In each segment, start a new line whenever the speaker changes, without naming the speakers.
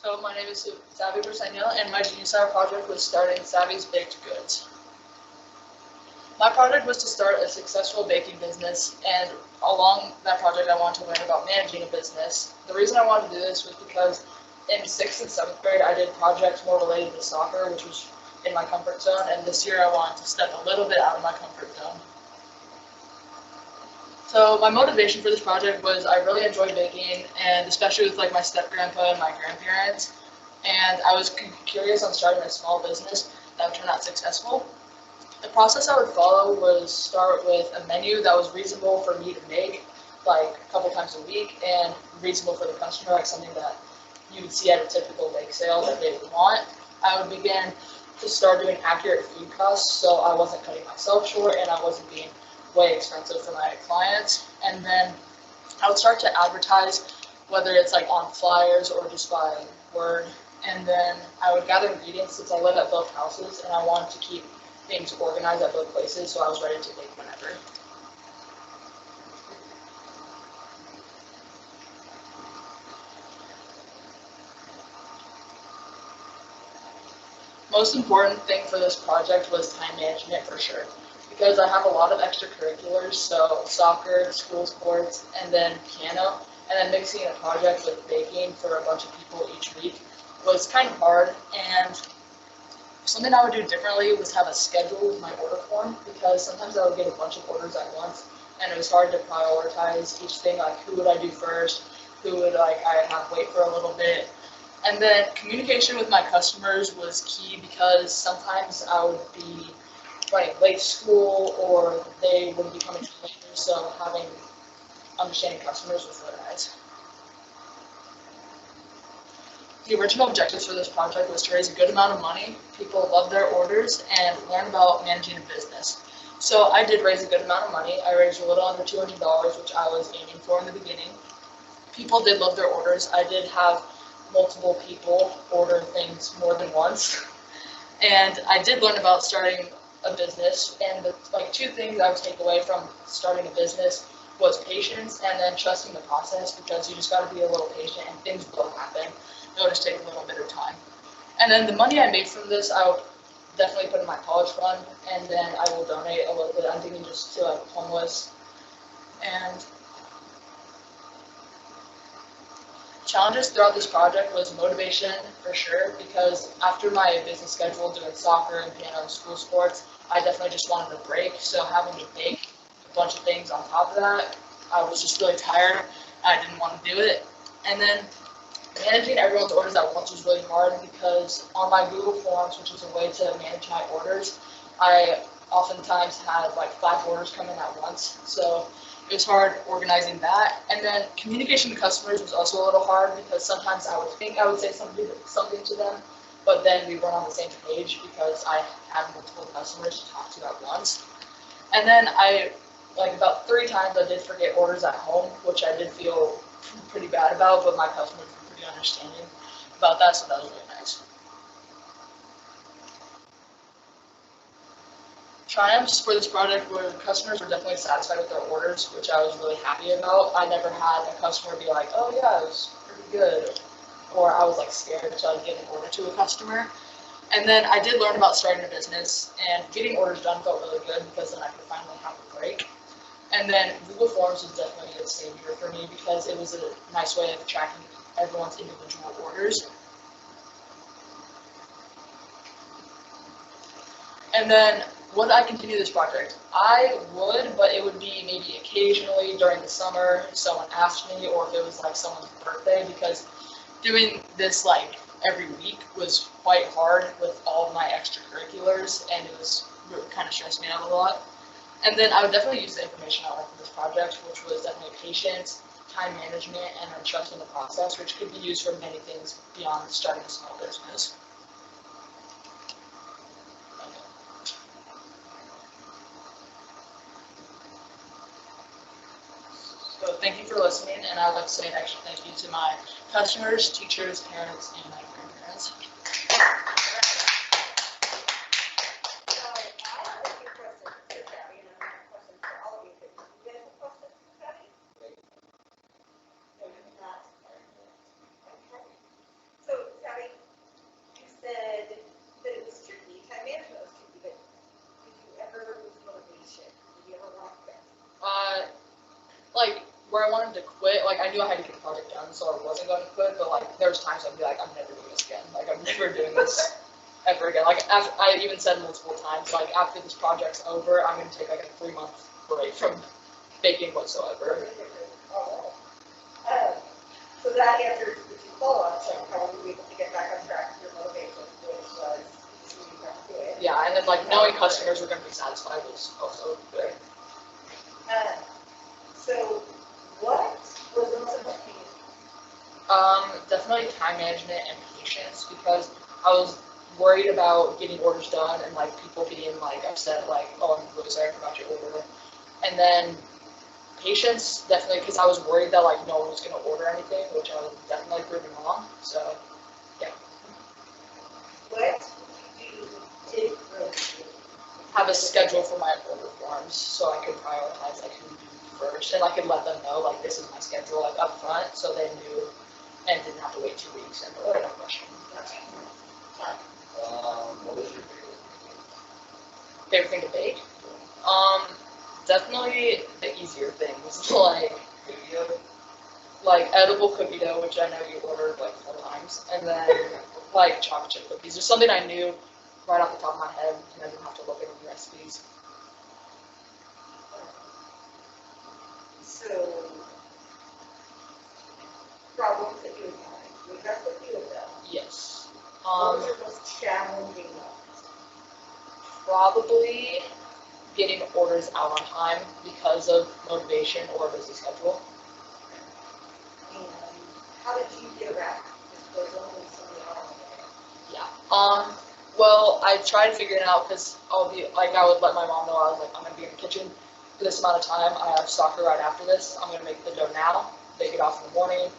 So my name is Savvy Briseño, and my junior summer project was starting Savvy's Baked Goods. My project was to start a successful baking business, and along that project I wanted to learn about managing a business. The reason I wanted to do this was because in 6th and 7th grade I did projects more related to soccer, which was in my comfort zone, and this year I wanted to step a little bit out of my comfort zone. So my motivation for this project was I really enjoy baking, and especially with my step-grandpa and my grandparents, and I was curious on starting a small business that would turn out successful. The process I would follow was start with a menu that was reasonable for me to make, a couple times a week, and reasonable for the customer, something that you would see at a typical bake sale that they would want. I would begin to start doing accurate food costs, so I wasn't cutting myself short and I wasn't being way expensive for my clients. And then I would start to advertise, whether it's on flyers or just by word. And then I would gather ingredients since I live at both houses and I wanted to keep things organized at both places, so I was ready to bake whenever. Most important thing for this project was time management for sure, because I have a lot of extracurriculars, so soccer, school sports, and then piano, and then mixing a project with baking for a bunch of people each week was kind of hard. And something I would do differently was have a schedule with my order form, because sometimes I would get a bunch of orders at once, and it was hard to prioritize each thing, who would I do first, who would I have wait for a little bit. And then communication with my customers was key, because sometimes I would be running late to school or they would be coming later, so having understanding customers was really nice. The original objectives for this project was to raise a good amount of money, people love their orders, and learn about managing a business. So I did raise a good amount of money. I raised a little under $200, which I was aiming for in the beginning. People did love their orders. I did have multiple people order things more than once. And I did learn about starting a business, and the two things I would take away from starting a business was patience and then trusting the process, because you just got to be a little patient and things will happen. It'll just take a little bit of time. And then the money I made from this, I would definitely put in my college fund, and then I will donate a little bit. I'm thinking just to homeless. And challenges throughout this project was motivation for sure, because after my business schedule doing soccer and piano and school sports, I definitely just wanted a break. So having to bake a bunch of things on top of that, I was just really tired. I didn't want to do it. And then managing everyone's orders at once was really hard, because on my Google Forms, which is a way to manage my orders, I oftentimes had 5 orders come in at once. So it was hard organizing that. And then communication to customers was also a little hard, because sometimes I would think I would say something to them, but then we weren't on the same page because I had multiple customers to talk to at once. And then about 3 times I did forget orders at home, which I did feel pretty bad about, but my customers were pretty understanding about that, so that was really nice. Triumphs for this project were customers were definitely satisfied with their orders, which I was really happy about. I never had a customer be like, oh yeah, it was pretty good, or I was scared to give an order to a customer. And then I did learn about starting a business, and getting orders done felt really good, because then I could finally have a break. And then Google Forms was definitely a savior for me, because it was a nice way of tracking everyone's individual orders. And then would I continue this project? I would, but it would be maybe occasionally during the summer if someone asked me, or if it was someone's birthday, because doing this every week was quite hard with all of my extracurriculars, and it was really kind of stressed me out a lot. And then I would definitely use the information I learned from this project, which was definitely patience, time management, and then trusting the process, which could be used for many things beyond starting a small business. So thank you for listening, and I would like to say an extra thank you to my customers, teachers, parents, and my grandparents.
So
wanted to quit. Like, I knew I had to get the project done, so I wasn't going to quit. But like, there was times I'd be like, I'm never doing this again. Like, I'm never doing this ever again. Like, after, I even said multiple times, like, after this project's over, I'm going to take like a 3-month break from baking whatsoever.
So that answers the two follow-ups, like how were you able to get back on track with your motivation, which was continuing to do it.
Yeah, and then like knowing customers were going to be satisfied was also good.
So what was the most important thing?
Definitely time management and patience, because I was worried about getting orders done and like people being like upset, like, oh, I'm really sorry about your order. And then patience, definitely, because I was worried that like no one was going to order anything, which I was definitely proving wrong. So, yeah.
What you did really do?
Have a schedule for my order forms so I could prioritize like who to do first, and I could let them know like this is my schedule like up front, so they knew and didn't have to wait 2 weeks and order no question.
What was your
Favorite thing to bake? Definitely the easier things like edible cookie dough, which I know you ordered like 4 times, and then like chocolate chip cookies. Just something I knew right off the top of my head, and I didn't have to look at any recipes.
So, problems that you encountered, we got a few of them.
Yes.
What was your most challenging moment?
Probably getting orders out on time because of motivation or busy schedule.
And how did you get around? Because there's only so many hours in a day.
Yeah. Well, I tried figuring it out because I'll be like, I would let my mom know I was like, I'm gonna be in the kitchen for this amount of time. I have soccer right after this. I'm gonna make the dough now, bake it off in the morning,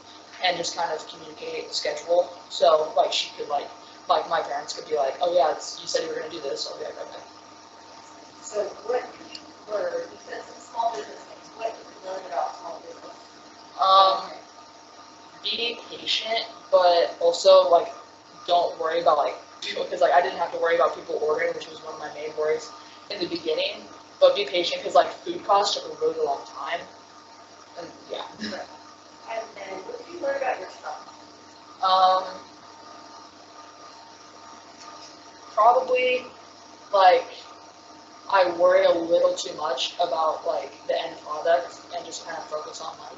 and just kind of communicate the schedule. So like she could like my parents could be like, oh yeah, you said you were gonna do this. So I'll be like, okay.
So what you learned, you said some small business things, what did you learn about small business?
Be patient, but also like don't worry about like people, because like I didn't have to worry about people ordering, which was one of my main worries in the beginning. But be patient, because like food costs took a really long time, and yeah.
And then what did you learn about yourself?
Probably like I worry a little too much about like the end product and just kind of focus on like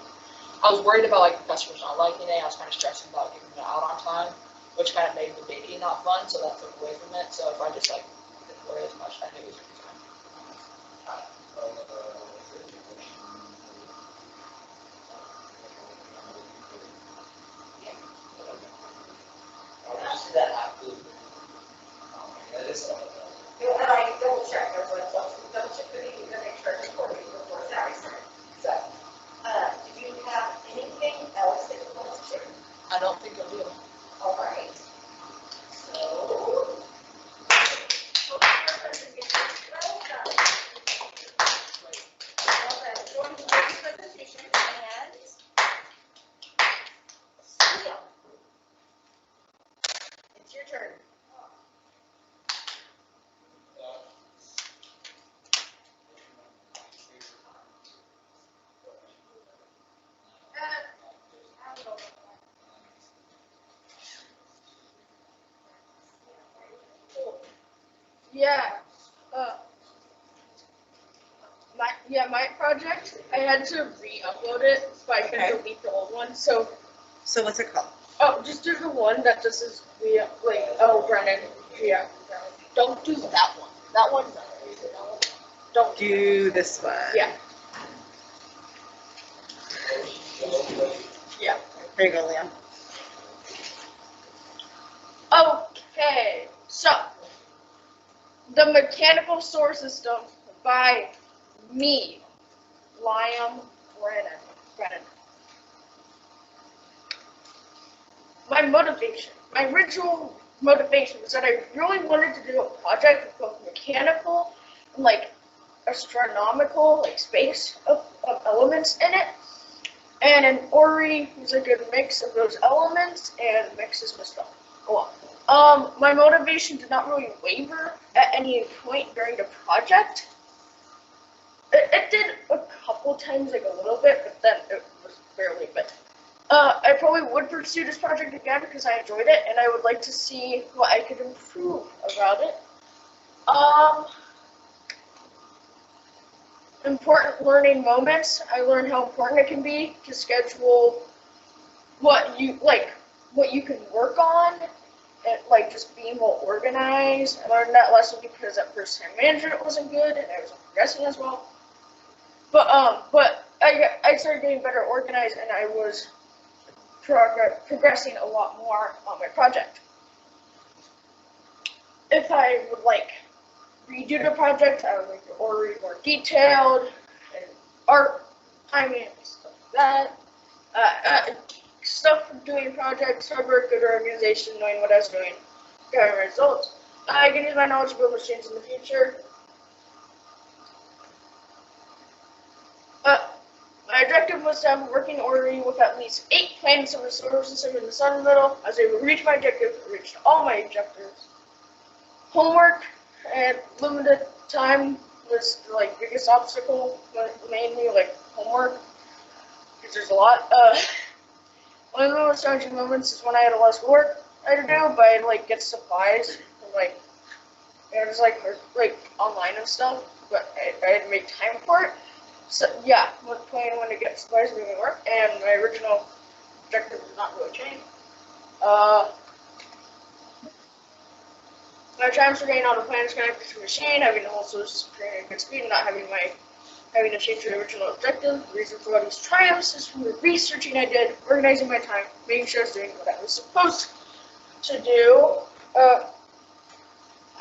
I was worried about like the customers not liking it. I was kind of stressing about getting it out on time, which kind of made the baking not fun. So that took away from it. So if I just like didn't worry as much, I think it was pretty fun.
that happen? That is
And I double check, I was like, double check the meeting, to make sure it's recording before Saturday started.
Exactly.
Did you have anything else that you wanted to share?
I don't think I do.
All right. So. It's your turn.
Yeah. My project, I had to re-upload it, but I couldn't delete the old one. So
what's it called?
just do the one that just says Brennan. Yeah. Don't do that one. That one. Don't
Do this one.
Yeah. Yeah.
Here you go, Liam.
Okay. So the mechanical store system by me, Liam Brennan. My original motivation was that I really wanted to do a project with both mechanical and like astronomical, like space of elements in it. And an Ori is a good mix of those elements and mixes my stuff a lot. My motivation did not really waver at any point during the project. It did a couple times, like a little bit, but then it was barely. But I probably would pursue this project again because I enjoyed it, and I would like to see what I could improve about it. Important learning moments. I learned how important it can be to schedule what you can work on, and like just being well organized. I learned that lesson because at first time management wasn't good, and I wasn't progressing as well. But I started getting better organized, and I was progressing a lot more on my project. If I would like redo the project, I would make the order more detailed and art timing and stuff like that. Stuff for doing projects, hard work, good organization, knowing what I was doing, getting results. I can use my knowledge to build machines in the future. My objective was to have a working order with at least 8 planets of the solar system in the sun in the middle. I was able to reach my objective. I reached all my objectives. Homework and limited time was the biggest obstacle, mainly homework, because there's a lot. One of the most challenging moments is when I had a lot of schoolwork I had to do, but I'd get supplies from just online and stuff, but I had to make time for it. So yeah, planning when to get supplies doing work, and my original objective did not really change. My times for getting all the plans connected to the machine, having the whole source creating a good speed, and not having to change the original objective. The reason for all these triumphs is from the researching I did, organizing my time, making sure I was doing what I was supposed to do.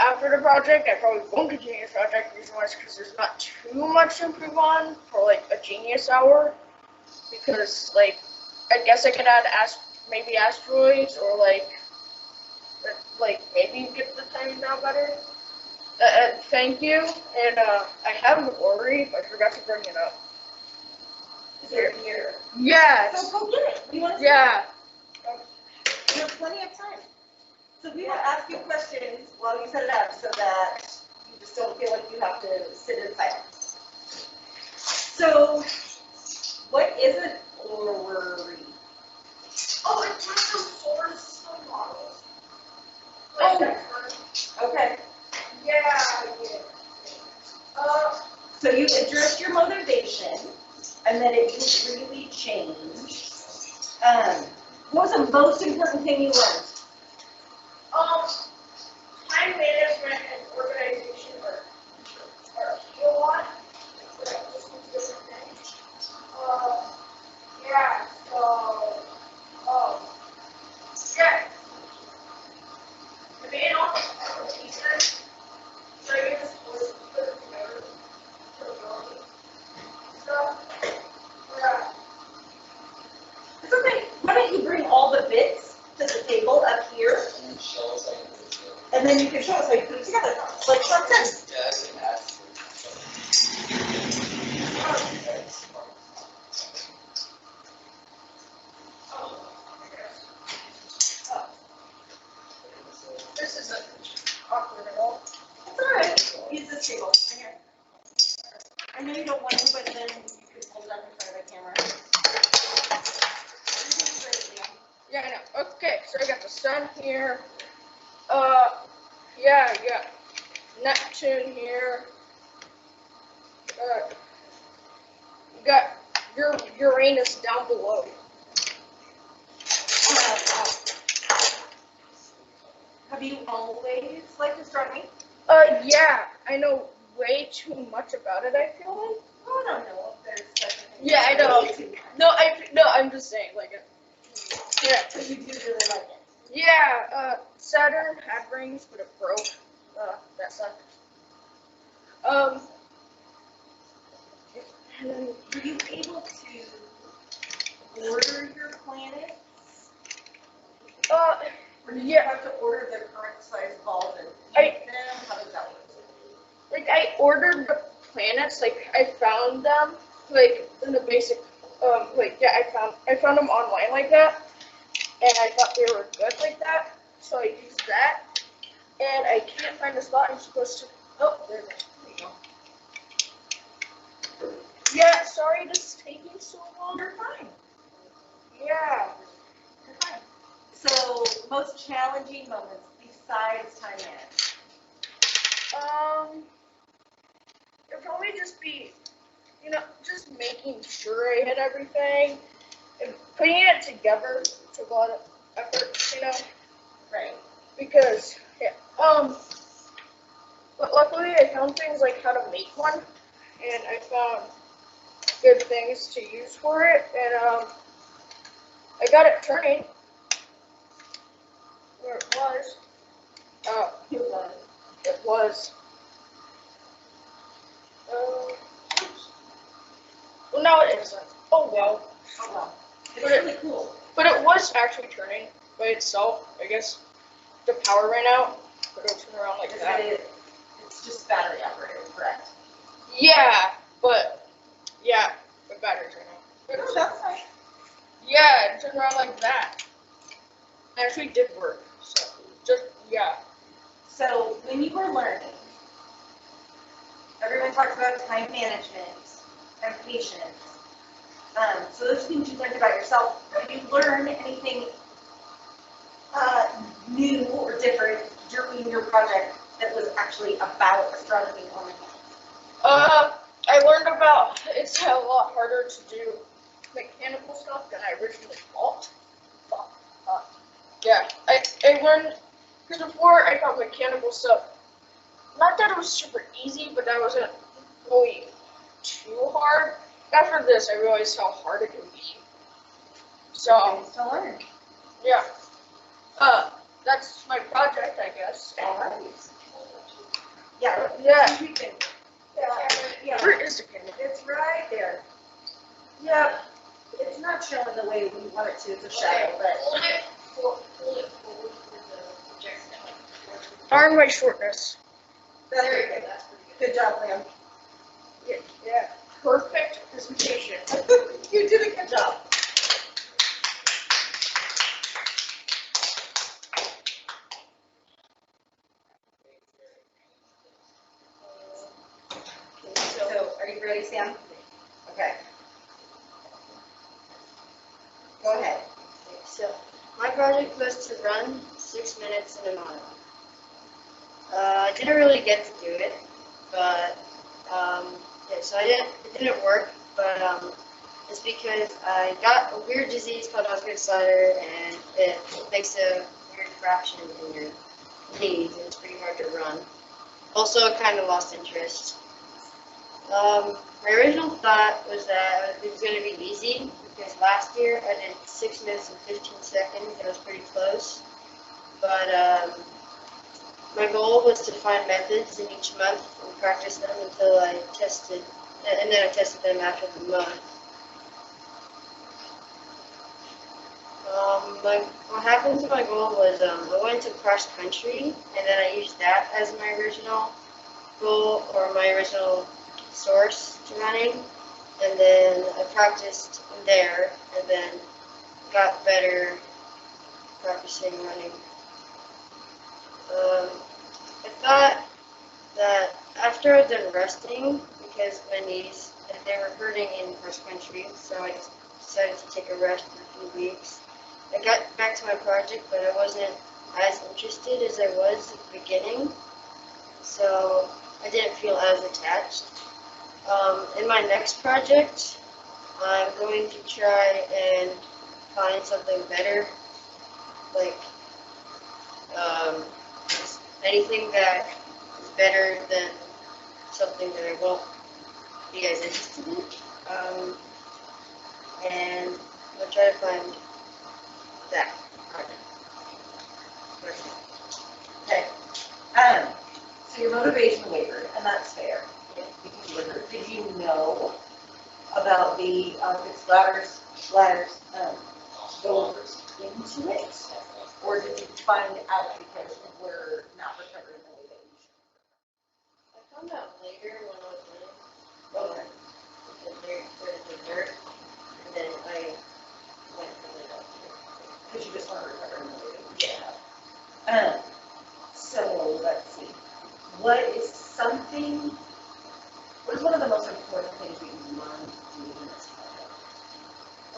After the project, I probably won't continue the project. The reason why is because there's not too much to improve on for a genius hour. Because I guess I could add maybe asteroids or maybe get the timing down better. Thank you, and I have an orrery, but I forgot to bring it up.
Is it here?
Yes.
So go get it. We want to see
Yeah.
it. You have plenty of time. So we will ask you questions while you set it up so that you just don't feel like you have to sit in silence. So, what is an orrery?
Oh, it's one of those solar system models.
Okay.
Yeah.
So you addressed your motivation, and then it didn't really change. What was the most important thing you learned?
Time management and organization are a lot. Just different things. Yeah. So, yeah. The main office pieces. So I guess was put it together for ability. So, yeah.
It's okay. Why don't you bring all the bits to the table up here,
And then show us how you do it.
and then you can show us how you put it together, like something.
Yeah, I can ask.
This isn't awkward at all.
It's all right. Use this table. Right here. I know you don't want to, but then you can hold it up in front of the camera.
Yeah, I know. Okay, so I got the sun here. Yeah, you got Neptune here. You got your Uranus down below.
Have you always liked astronomy?
Yeah, I know way too much about it, I feel like.
Oh, I don't know if there's such a thing.
Yeah, I know. No, I'm just saying, yeah.
So you do really like it.
Yeah, Saturn had rings, but it broke. That sucked. And then,
Were you able to order your planets? Or did you
yeah,
have to order the current size balls and
I-
make them? How does that work?
I ordered the planets, I found them, in the basic, I found them online like that, and I thought they were good like that, so I used that, and I can't find the spot I'm supposed to, oh, there you go. sorry this is taking so long.
You're fine.
Yeah.
You're fine. So, most challenging moments besides time management?
It'd probably just be, just making sure I hit everything and putting it together took a lot of effort,
Right.
because, yeah, but luckily I found things like how to make one, and I found good things to use for it, and, I got it turning where it was.
It was.
It was. Well, no, it isn't. Oh, well.
Oh, well. It's
But it-
really cool.
But it was actually turning by itself. I guess the power ran out, but it'll turn around like that.
It's just battery operated, correct?
Yeah, but, the batteries ran out. But
No, that's fine.
yeah, it turned around like that. It actually did work. So, yeah.
So, when you were learning, everyone talks about time management and patience. So those things you learned about yourself, did you learn anything new or different during your project that was actually about astronomy on the campus?
I learned about it's a lot harder to do mechanical stuff than I originally thought. Yeah, I learned, because before I thought mechanical stuff, not that it was super easy, but that wasn't really too hard. After this, I realized how hard it can be. So,
Things to learn.
yeah. That's my project, I guess.
All right. Yeah.
Yeah.
You can-
Yeah. Where is the camera?
It's right there.
Yeah.
It's not showing the way we want it to. It's a shadow, but
Hold it forward for the projector.
Darn my shortness.
that's
There
very
you go,
good.
that's pretty good.
Good job, Liam.
Yeah. Perfect presentation.
You did a good job. So, are you ready, Sam? Okay. Go ahead.
So, my project was to run 6 minutes in a mile. I didn't really get to do it, but so it didn't work, but it's because I got a weird disease called Osgood-Schlatter, and it makes a weird fraction in your knees, and it's pretty hard to run. Also, I kind of lost interest. My original thought was that it was going to be easy, because last year I did 6 minutes and 15 seconds, and it was pretty close. But my goal was to find methods in each month and practice them until I tested, and then I tested them after the month. What happened to my goal was I went to cross country, and then I used that as my original goal, or my original source to running, and then I practiced there, and then got better practicing running. I thought that after I was done resting, because my knees, they were hurting in cross country, so I just decided to take a rest for a few weeks. I got back to my project, but I wasn't as interested as I was at the beginning, so I didn't feel as attached. In my next project, I'm going to try and find something better, like anything that is better than something that I won't be as interested in. And I'll try to find that project.
Okay. So your motivation wavered, and that's fair. Because you were hurt. Did you know about the Osgood-Schlatters going into it? Or did you find out because you were not recovering the way that you should?
I found out later when I was running. The dirt, and then I went from the doctor.
Because you just weren't recovering the way that you should have. So let's see. What is something What is one of the most important things that you learned doing this project?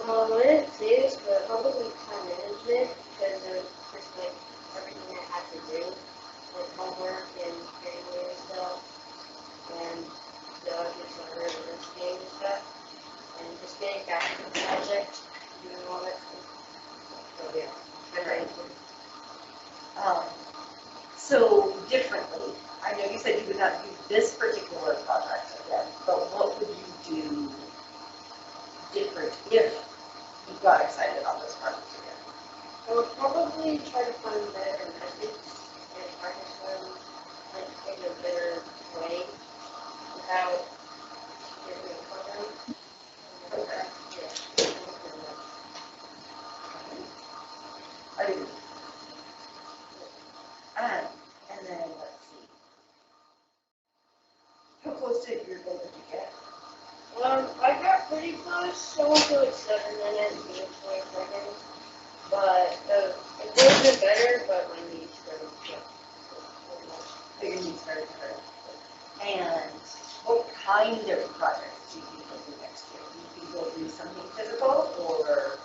I didn't say this, but probably time management because of just like everything I had to do, like homework and family and stuff, and the just like listing and stuff, and just getting back to the project, doing all that stuff. So yeah, time management.
So differently, I know you said you would not do this particular project again, but what would you do different if you got excited on this project again?
I would probably try to find better methods and practice them like in a better way without getting a program.
Okay.
Yeah.
I do. And then let's see. How close to your goal did you get?
I got pretty close. I went to like 7 minutes and 20 seconds. But it could have been better, but my knees started to
Your needs started to hurt. And what kind of projects do you think you'll do next year? Do you think you'll do something physical or?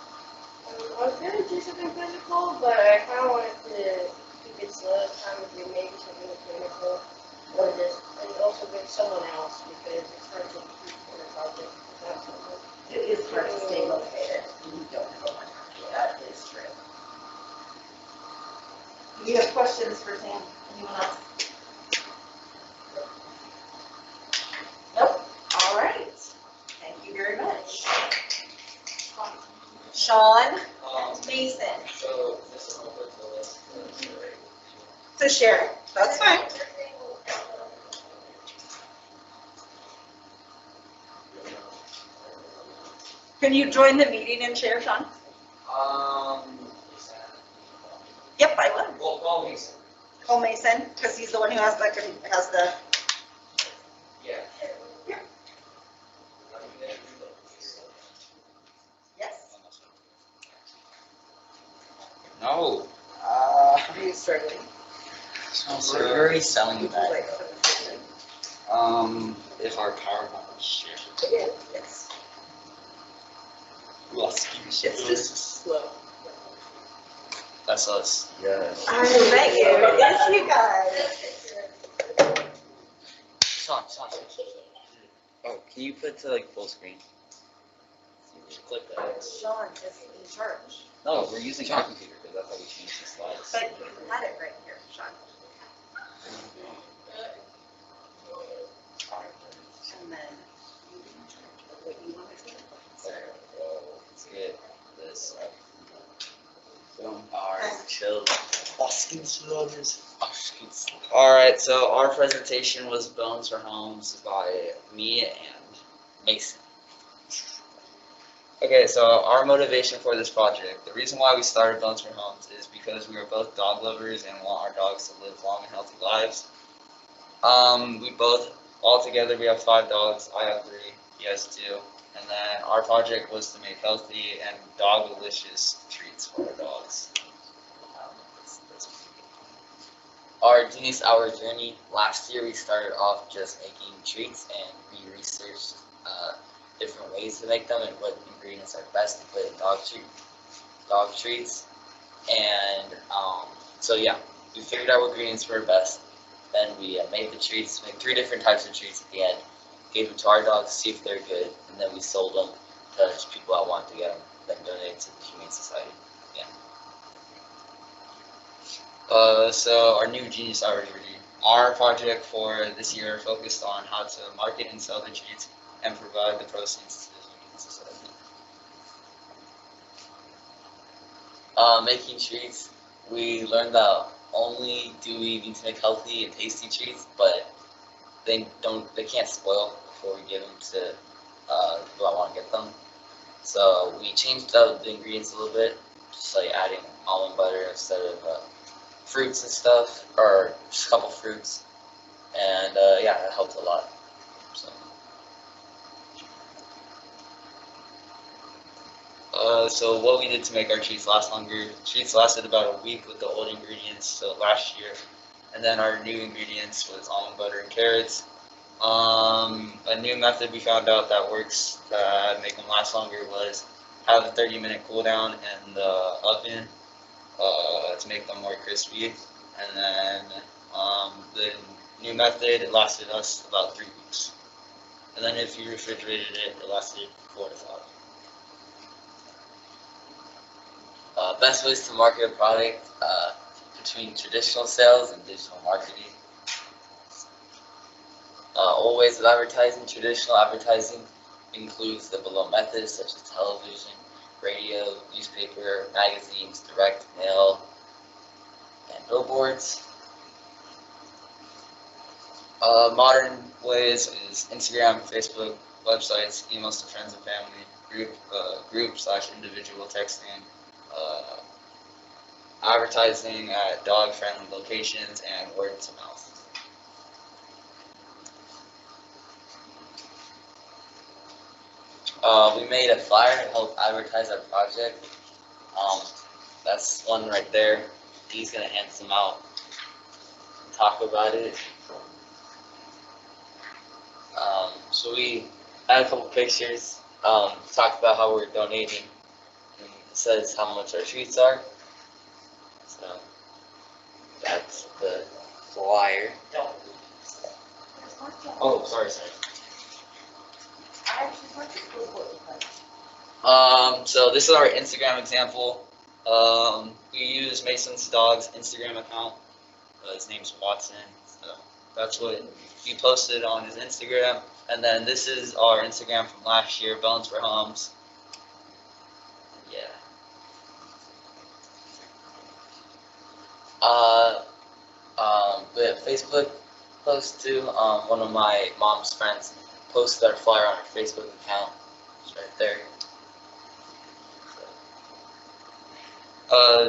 I was going to do something physical, but I kind of wanted to keep it slow this time and do maybe something mechanical or just, and also with someone else because it's hard to keep in a project without someone.
It is hard to stay motivated when you don't have a partner. That is true. Do you have questions for Sam? Anyone else? Nope. All right. Thank you very much. Shawn Mason.
So this is my personal list.
To share. That's fine. Can you join the meeting and share, Shawn? Yep, I will.
Well, call Mason.
Cole Mason, because he's the one who has the.
Yeah.
Yeah. Yes.
No.
Are you struggling?
We're already selling
Would you
that.
like some assistance?
If our PowerPoint was shared.
Yes.
Yes.
It's just slow.
That's us. Yes.
I met you. Yes, you guys.
Sean. Oh, can you put to like full screen?
Click that.
Shawn is in charge.
No, we're using our computer because that's how we change the slides.
But you had it right here, Shawn. And then you in charge of what you want to do.
Okay, well, let's get this up. Boom. Alright, chill. Alright, so our presentation was Bones for Homes by me and Mason. Okay, so our motivation for this project, the reason why we started Bones for Homes is because we are both dog lovers and want our dogs to live long and healthy lives. We both, all together, we have 5 dogs. I have 3, he has 2. And then our project was to make healthy and dog-delicious treats for our dogs. Our Genius Hour journey, last year we started off just making treats and we researched different ways to make them and what ingredients are best to put in dog treats. And so yeah, we figured out what ingredients were best. Then we made the treats, made 3 different types of treats at the end, gave them to our dogs to see if they're good, and then we sold them to just people that wanted to get them, then donated to the Humane Society. Yeah. So our new Genius Hour journey. Our project for this year focused on how to market and sell the treats and provide the proceeds to the Humane Society. Making treats, we learned that only do we need to make healthy and tasty treats, but they can't spoil before we give them to people that want to get them. So we changed up the ingredients a little bit, just like adding almond butter instead of fruits and stuff, or just a couple fruits, and yeah, that helped a lot. So what we did to make our treats last longer, treats lasted about a week with the old ingredients, so last year, and then our new ingredients was almond butter and carrots, A new method we found out that works to make them last longer was have a 30-minute cool down in the oven to make them more crispy. And then the new method, it lasted us about 3 weeks. And then if you refrigerated it, it lasted 4 to 5. Best ways to market a product between traditional sales and digital marketing. Old ways of advertising. Traditional advertising includes the below methods such as television, radio, newspaper, magazines, direct mail, and billboards. Modern ways is Instagram, Facebook, websites, emails to friends and family, group/individual texting, advertising at dog-friendly locations, and word to mouth. We made a flyer to help advertise our project. That's one right there. He's gonna hand some out, talk about it. So we had a couple pictures, talked about how we're donating, and it says how much our treats are. So that's the flyer. Oh, sorry. So this is our Instagram example. We use Mason's dog's Instagram account. His name's Watson. So that's what he posted on his Instagram. And then this is our Instagram from last year, Bones for Homes. Yeah. We have Facebook post too. One of my mom's friends posted our flyer on her Facebook account. It's right there.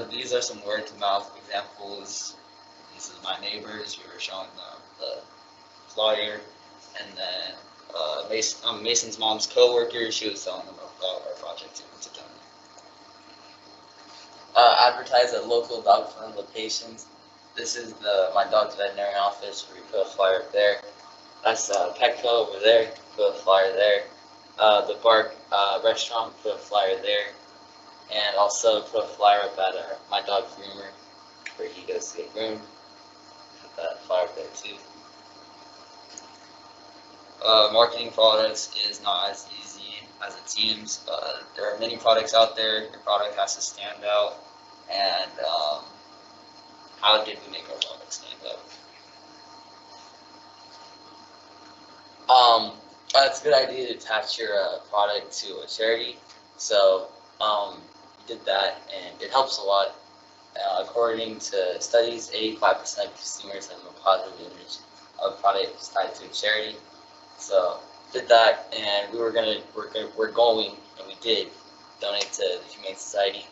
These are some word to mouth examples. This is my neighbors. We were showing them the flyer, and then Mason's mom's coworker. She was telling them about our project to donate. Advertise at local dog friendly locations. This is my dog's veterinary office. Where we put a flyer up there. That's Petco over there. Put a flyer there. The Bark restaurant. Put a flyer there. And also put a flyer up at my dog's groomer, where he goes to get groomed. Put that flyer up there too. Marketing products is not as easy as it seems. There are many products out there. Your product has to stand out. And how did we make our product stand out? It's a good idea to attach your product to a charity. So we did that, and it helps a lot. According to studies, 85% of consumers have a positive image of products tied to a charity. So did that, and we're going, and we did donate to the Humane Society,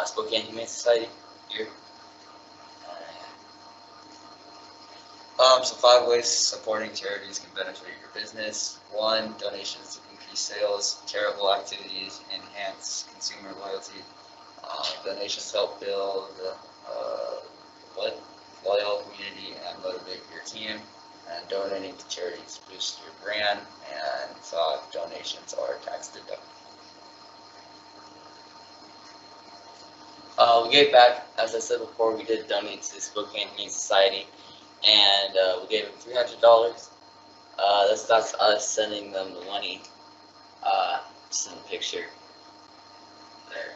Spokane Humane Society here. So 5 ways supporting charities can benefit your business. 1, donations to increase sales. Charitable activities enhance consumer loyalty. Donations help build loyal community and motivate your team. And donating to charities boosts your brand. And 5, donations are tax deductible. We gave back, as I said before, we did donate to the Spokane Humane Society, and we gave them $300. That's us sending them the money. Just in the picture there.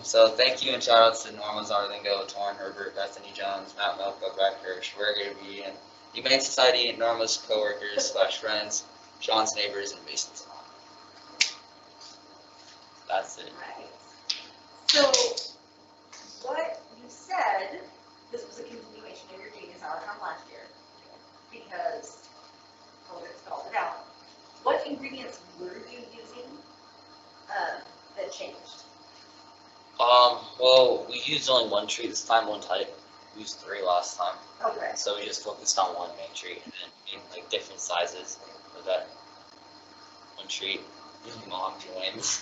So thank you and shout outs to Norma Zarlingo, Torrin Herbert, Bethany Jones, Matt Melko, Brad Hirsch, Werger B, and Humane Society, Norma's coworkers / friends, Sean's neighbors, and Mason's mom. That's it.
Right. So, what you said, this was a continuation of your Genius Hour from last year, because COVID spelled it out. What ingredients were you using that changed?
Well, we used only 1 treat this time, 1 type. We used 3 last time.
Okay.
So we just focused on 1 main treat and then made like different sizes for that 1 treat. Mom joins.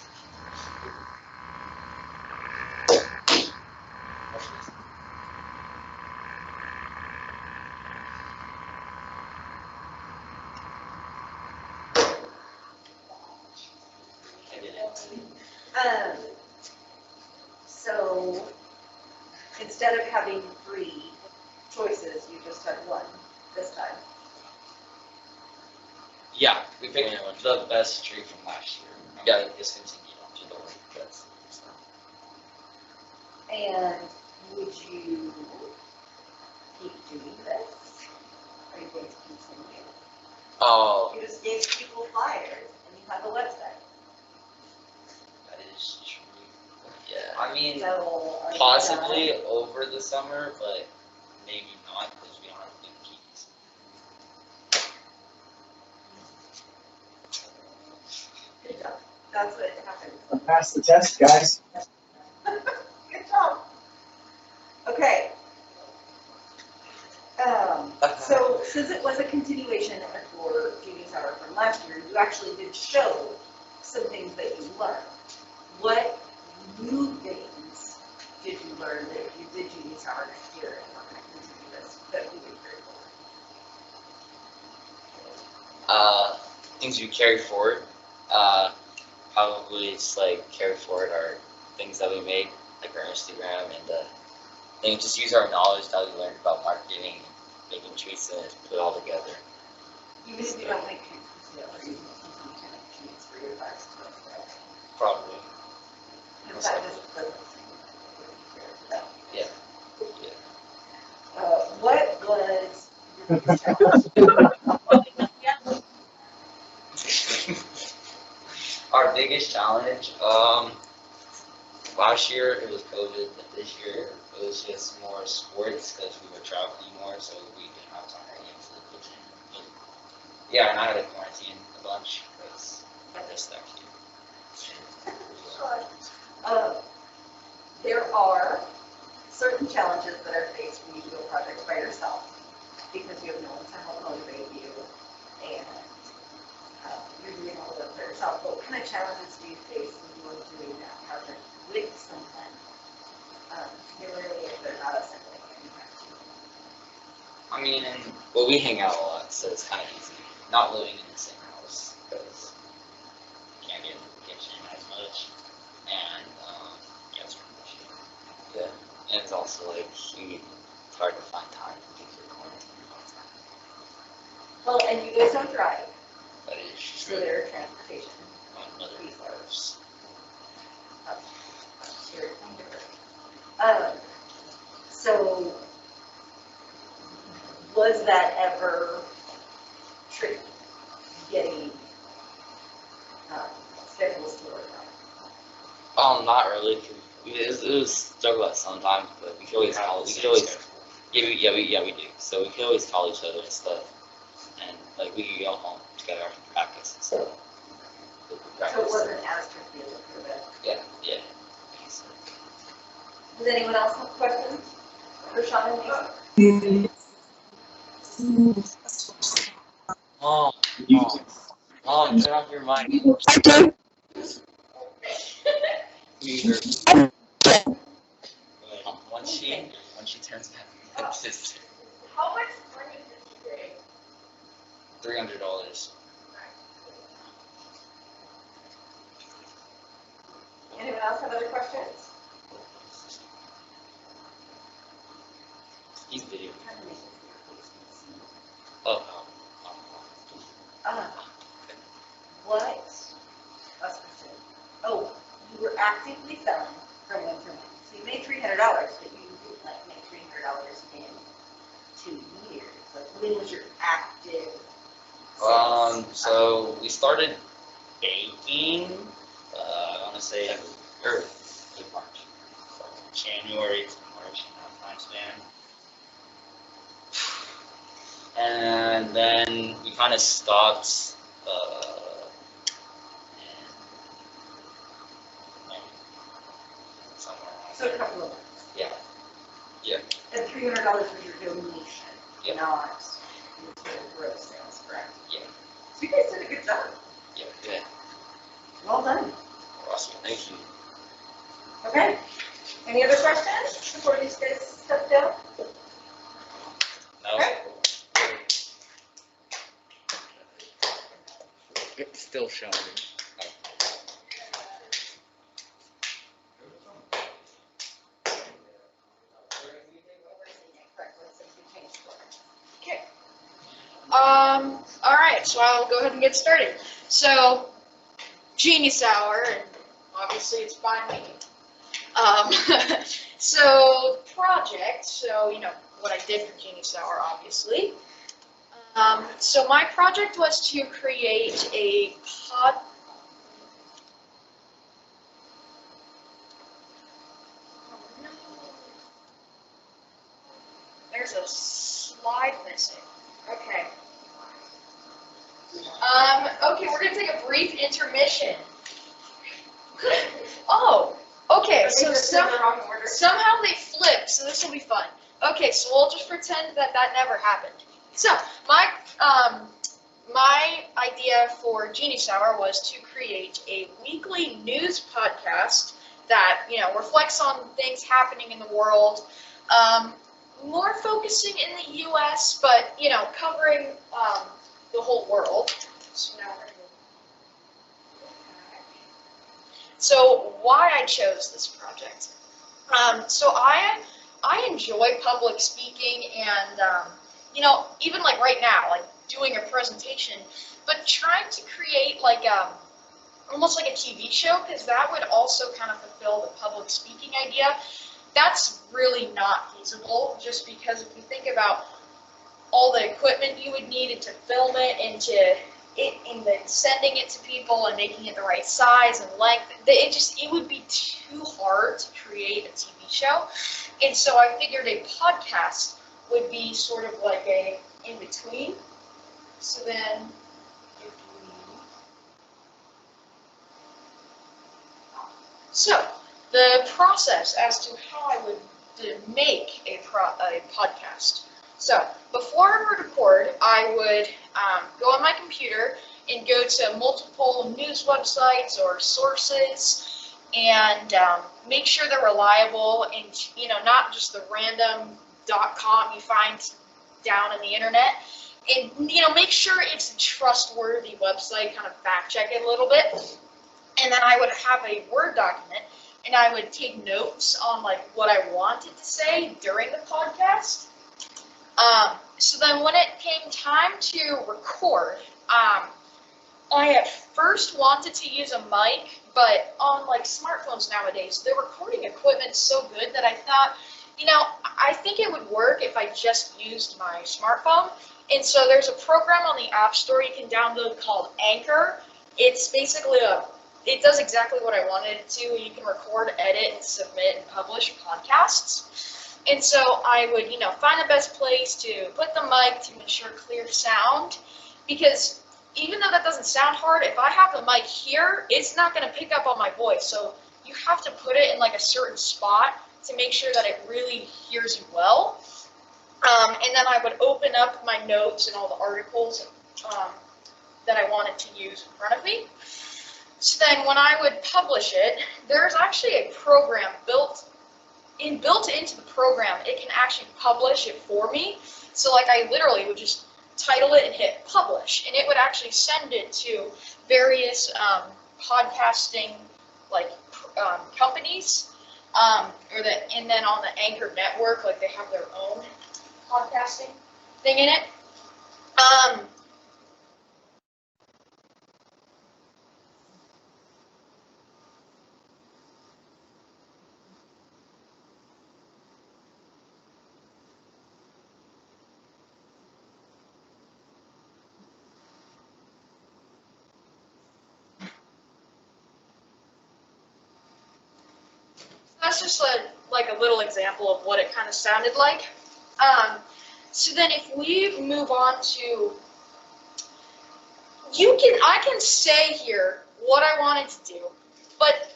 So instead of having 3 choices, you just had 1 this time.
Yeah, we picked the best tree from last year. Yeah, discontinued to the best.
And would you keep doing this? Are you going to continue?
Oh,
You just gave people flyers and you have a website.
That is true.
yeah.
I mean,
So are you
possibly
done?
over the summer, but maybe not because we don't have new keys.
Good job. That's what happens.
Pass the test, guys.
Good job. Okay. So since it was a continuation of your Judy's hour from last year, you actually did show some things that you learned. What new things did you learn that if you did Judy's hour next year and we're going to continue this, that you would carry forward?
Things we carry forward. Probably just like carry forward our things that we made, like our Instagram, and then just use our knowledge that we learned about marketing, making treats, and put it all together.
Even if you don't make treats for sale, or you make some kind of treats for your advice to us, right?
Probably.
In fact, this is the
Yeah.
what was your biggest challenge?
Our biggest challenge, last year it was COVID, but this year it was just more sports because we were traveling more, so we didn't have time to get to the kitchen. Yeah, and I had to quarantine a bunch because I just stuck here.
There are certain challenges that are faced when you do a project by yourself because you have no one to help motivate you and you're doing all of it by yourself. But what kind of challenges do you face when you are doing that project with someone? Particularly if they're not assembling manufacturing.
I mean, well, we hang out a lot, so it's kind of easy. Not living in the same house because you can't get in the kitchen as much, and yeah, it's pretty much it. Yeah, and it's also like it's hard to find time to get your quarantine all the time.
Well, and you guys don't drive,
But it's
so
true.
there are transportation.
On other resources.
So, was that ever tricky, getting schedules to work out?
Not really. It was struggle at sometimes, but we could always call. We could always. Yeah, we do. So we could always call each other and stuff, and like we could go home together after practice and stuff.
So it wasn't as tricky as it could have
Yeah.
been. Does anyone else have questions for Shawn and Mason?
Mom, turn off your mic. Once she turns back, it's just
How much money did you make?
$300.
Anyone else have other questions?
He's video.
Trying to make it clear, please.
Oh.
What? Last question. Oh, you were actively selling from one to one. So you made $300, but you didn't like make $300 in 2 years. Like when was your active sales?
So we started baking. I want to say March. So January to March in that time span. And then we kind of stopped. Somewhere around
So a
there.
couple of months.
Yeah.
And $300 was your donation,
Yeah.
not your total gross sales, correct?
Yeah.
So you guys did a good job.
Yeah.
Well done.
Awesome. Thank you.
Okay. Any other questions before these guys step down?
No.
Okay.
It's still showing.
All right, so I'll go ahead and get started. So, Genius Hour, and obviously it's by me. So, project, so, what I did for Genius Hour, obviously. So my project was to create a There's a slide missing. Okay. Okay, we're gonna take a brief intermission. Oh, okay, so somehow they flipped, so this will be fun. Okay, so we'll just pretend that never happened. So, my idea for Genius Hour was to create a weekly news podcast that, reflects on things happening in the world, more focusing in the U.S., but, covering the whole world. So now we're gonna So why I chose this project. So I enjoy public speaking and, even like right now, like doing a presentation, but trying to create like almost like a TV show, because that would also kind of fulfill the public speaking idea. That's really not feasible, just because if you think about all the equipment you would need to film it and then sending it to people and making it the right size and length, it would be too hard to create a TV show. And so I figured a podcast would be sort of like a in-between. So then, the process as to how I would make a podcast. So before I would record, I would go on my computer and go to multiple news websites or sources and make sure they're reliable and, not just the random .com you find down in the internet. And, make sure it's a trustworthy website, kind of fact check it a little bit. And then I would have a Word document and I would take notes on like what I wanted to say during the podcast. So then when it came time to record, I at first wanted to use a mic, but on like smartphones nowadays, the recording equipment's so good that I thought, I think it would work if I just used my smartphone. And so there's a program on the App Store you can download called Anchor. It's basically it does exactly what I wanted it to. You can record, edit, and submit and publish podcasts. And so I would, find the best place to put the mic to ensure clear sound, because even though that doesn't sound hard, if I have the mic here, it's not going to pick up on my voice. So you have to put it in like a certain spot to make sure that it really hears you well. And then I would open up my notes and all the articles that I wanted to use in front of me. So then when I would publish it, there's actually a program built into the program. It can actually publish it for me. So like I literally would just title it and hit publish, and it would actually send it to various podcasting like companies, and then on the Anchor network, like they have their own podcasting thing in it. That's just like a little example of what it kind of sounded like. So then if we move on to, I can say here what I wanted to do, but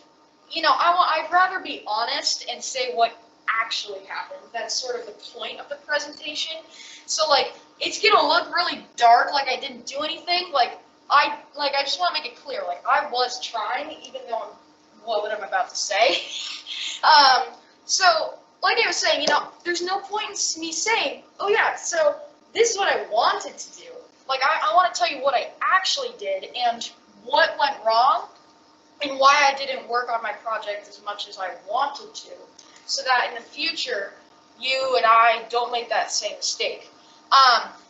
I'd rather be honest and say what actually happened. That's sort of the point of the presentation. So like it's gonna look really dark, like I didn't do anything. I just want to make it clear, like I was trying, even though what I'm about to say. So, like I was saying, there's no point in me saying, oh yeah, so this is what I wanted to do. Like, I want to tell you what I actually did and what went wrong and why I didn't work on my project as much as I wanted to, so that in the future, you and I don't make that same mistake.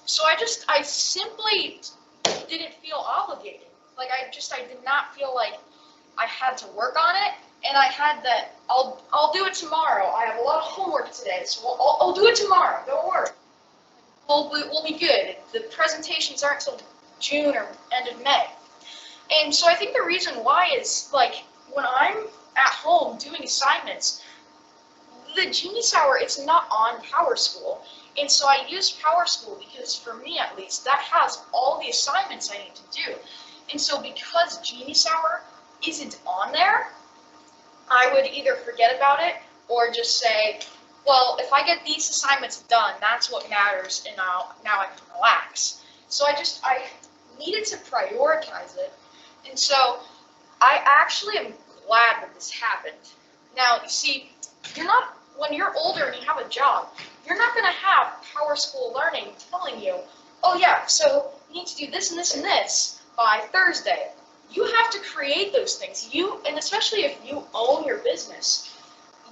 So I simply didn't feel obligated. Like I did not feel like I had to work on it, and I had that, I'll do it tomorrow. I have a lot of homework today, so I'll do it tomorrow. Don't worry. We'll be good. The presentations aren't till June or end of May. And so I think the reason why is, like, when I'm at home doing assignments, the Genius Hour, it's not on Power School. And so I use Power School because, for me at least, that has all the assignments I need to do. And so because Genius Hour isn't on there, I would either forget about it or just say, well, if I get these assignments done, that's what matters, and now I can relax. So I needed to prioritize it. And so I actually am glad that this happened. Now, you see, when you're older and you have a job, you're not going to have Power School Learning telling you, oh yeah, so you need to do this and this and this by Thursday. You have to create those things. And especially if you own your business,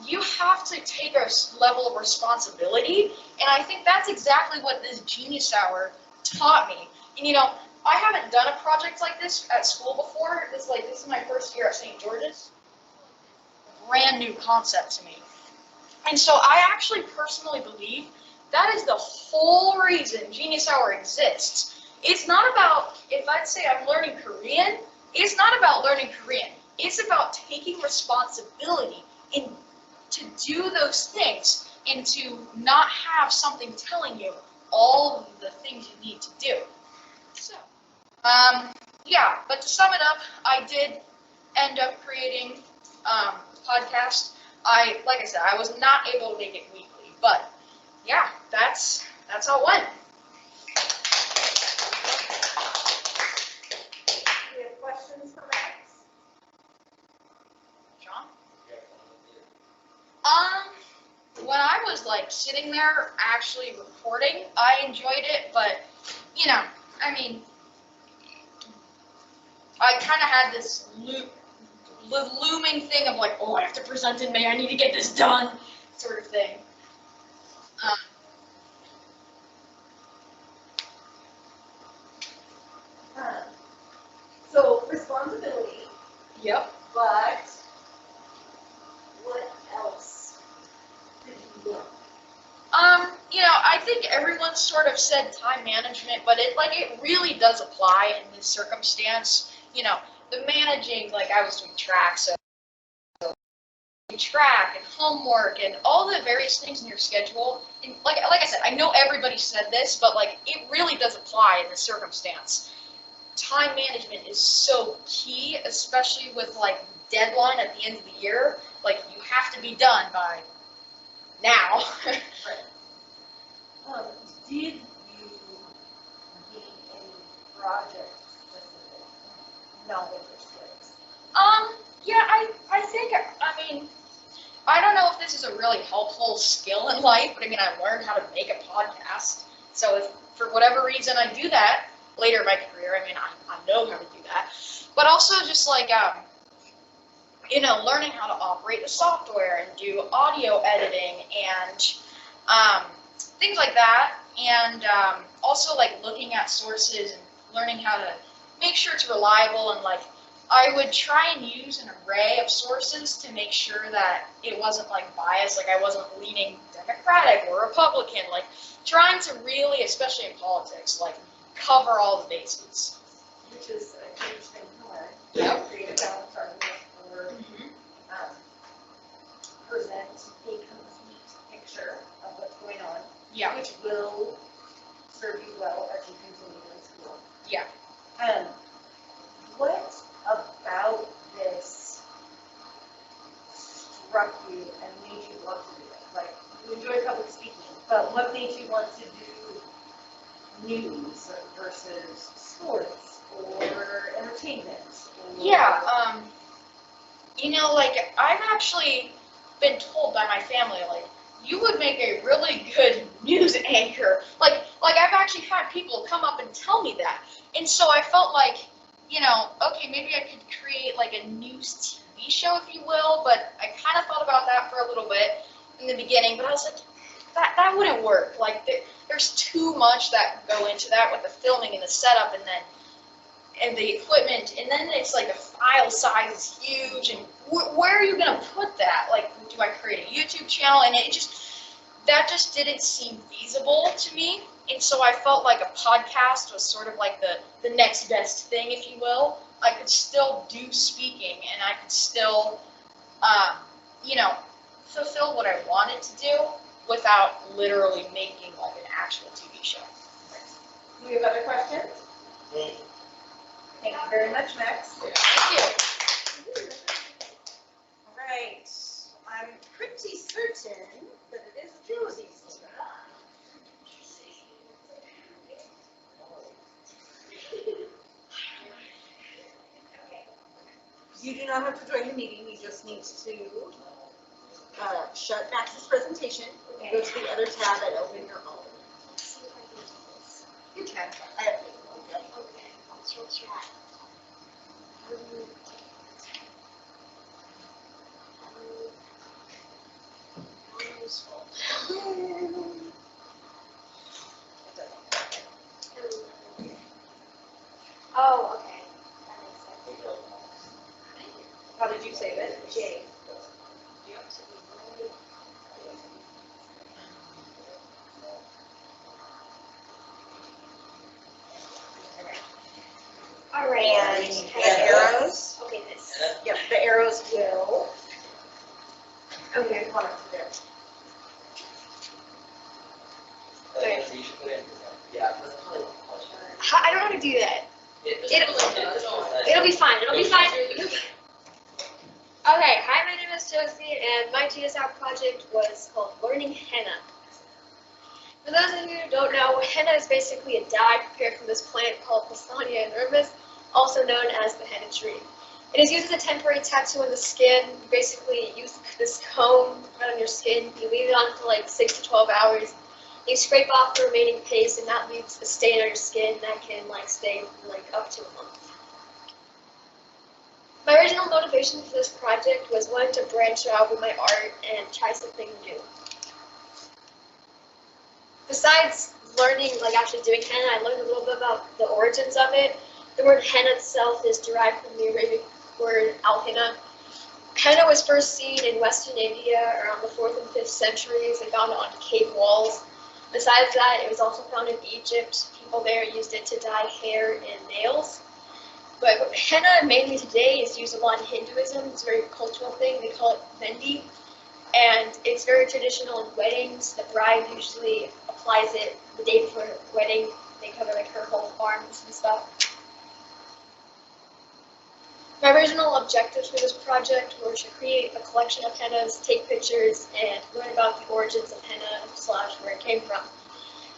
you have to take a level of responsibility. And I think that's exactly what this Genius Hour taught me. And I haven't done a project like this at school before. This is my first year at St. George's. Brand new concept to me. And so I actually personally believe that is the whole reason Genius Hour exists. It's not about, if I'd say I'm learning Korean, it's not about learning Korean. It's about taking responsibility to do those things and to not have something telling you all of the things you need to do. So, yeah, but to sum it up, I did end up creating a podcast. Like I said, I was not able to make it weekly, but yeah, that's how it went.
Do we have questions for Max?
Shawn? When I was sitting there actually recording, I enjoyed it, but I mean, I kind of had this looming thing of oh, I have to present in May, I need to get this done, sort of thing.
So responsibility,
Yep.
but what else did you learn?
I think everyone sort of said time management, but it really does apply in this circumstance. The managing, I was doing track, so track and homework and all the various things in your schedule. And like I said, I know everybody said this, but it really does apply in this circumstance. Time management is so key, especially with deadline at the end of the year. You have to be done by now.
Did you gain any project-specific knowledge or skills?
Yeah, I think, I don't know if this is a really helpful skill in life, but I learned how to make a podcast. So if for whatever reason I do that later in my career, I know how to do that. But also just learning how to operate the software and do audio editing and things like that. And also looking at sources and learning how to make sure it's reliable, and I would try and use an array of sources to make sure that it wasn't biased, I wasn't leaning Democratic or Republican, trying to really, especially in politics, cover all the bases.
Which is a huge thing to learn.
Yep.
Create a balanced argument or present a complete picture of what's going on,
Yeah.
which will serve you well as you continue in school.
Yeah.
What about this struck you and made you want to do it? You enjoy public speaking, but what made you want to do news versus sports or entertainment?
Yeah, I've actually been told by my family, you would make a really good news anchor. I've actually had people come up and tell me that. And so I felt okay, maybe I could create a news TV show, if you will, but I kind of thought about that for a little bit in the beginning, but I was
that wouldn't work. Like there's too much that can go into that with the filming and the setup and the equipment, and then it's like the file size is huge, and where are you gonna put that? Like, do I create a YouTube channel? And that just didn't seem feasible to me, and so I felt like a podcast was sort of like the next best thing, if you will. I could still do speaking, and I could still, fulfill what I wanted to do without literally making like an actual TV show.
Do you have other questions? Thank you very much, Max.
Thank you.
All right, I'm pretty certain that it is Josie's turn. You do not have to join the meeting, you just need to shut Max's presentation and go to the other tab and open your own. You can.
Oh, okay. That makes sense.
How did you save it?
J. All right.
And the arrows?
Okay, this.
Yep, the arrows will.
Okay.
Come on up to there.
Okay.
So you should put in, yeah, that's probably one question.
I don't know how to do that. It'll be fine. It'll be fine. Okay, hi, my name is Josie, and my GSR project was called Learning Henna. For those of you who don't know, henna is basically a dye prepared from this plant called Pasania nervus, also known as the henna tree. It is used as a temporary tattoo on the skin. You basically use this comb right on your skin. You leave it on for like 6 to 12 hours. You scrape off the remaining paste, and that leaves a stain on your skin that can stay up to a month. My original motivation for this project was wanting to branch out with my art and try something new. Besides learning, actually doing henna, I learned a little bit about the origins of it. The word henna itself is derived from the Arabic word al-henna. Henna was first seen in Western India around the 4th and 5th centuries and found on cave walls. Besides that, it was also found in Egypt. People there used it to dye hair and nails. But henna mainly today is used a lot in Hinduism. It's a very cultural thing. They call it mendi. And it's very traditional in weddings. The bride usually applies it the day before her wedding. They cover her whole arms and stuff. My original objectives for this project were to create a collection of hennas, take pictures, and learn about the origins of henna / where it came from.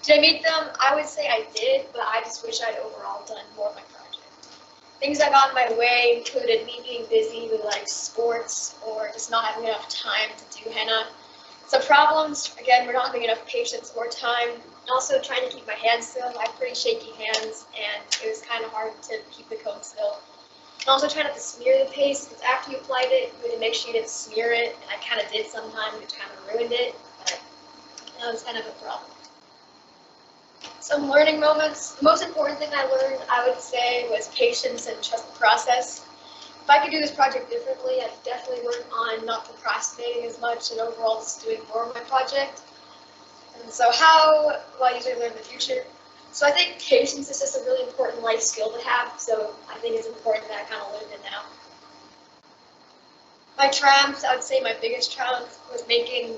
Did I meet them? I would say I did, but I just wish I'd overall done more of my project. Things that got in my way included me being busy with sports or just not having enough time to do henna. Some problems, again, we're not having enough patience or time. And also trying to keep my hands still. I have pretty shaky hands, and it was kind of hard to keep the cone still. And also try not to smear the paste, because after you applied it, you had to make sure you didn't smear it, and I kind of did sometimes, which kind of ruined it, but that was kind of a problem. Some learning moments. The most important thing I learned, I would say, was patience and trust the process. If I could do this project differently, I'd definitely work on not procrastinating as much and overall just doing more of my project. And so how will I usually learn in the future? So I think patience is just a really important life skill to have, so I think it's important that I kind of learned it now. My triumphs, I would say my biggest triumph was making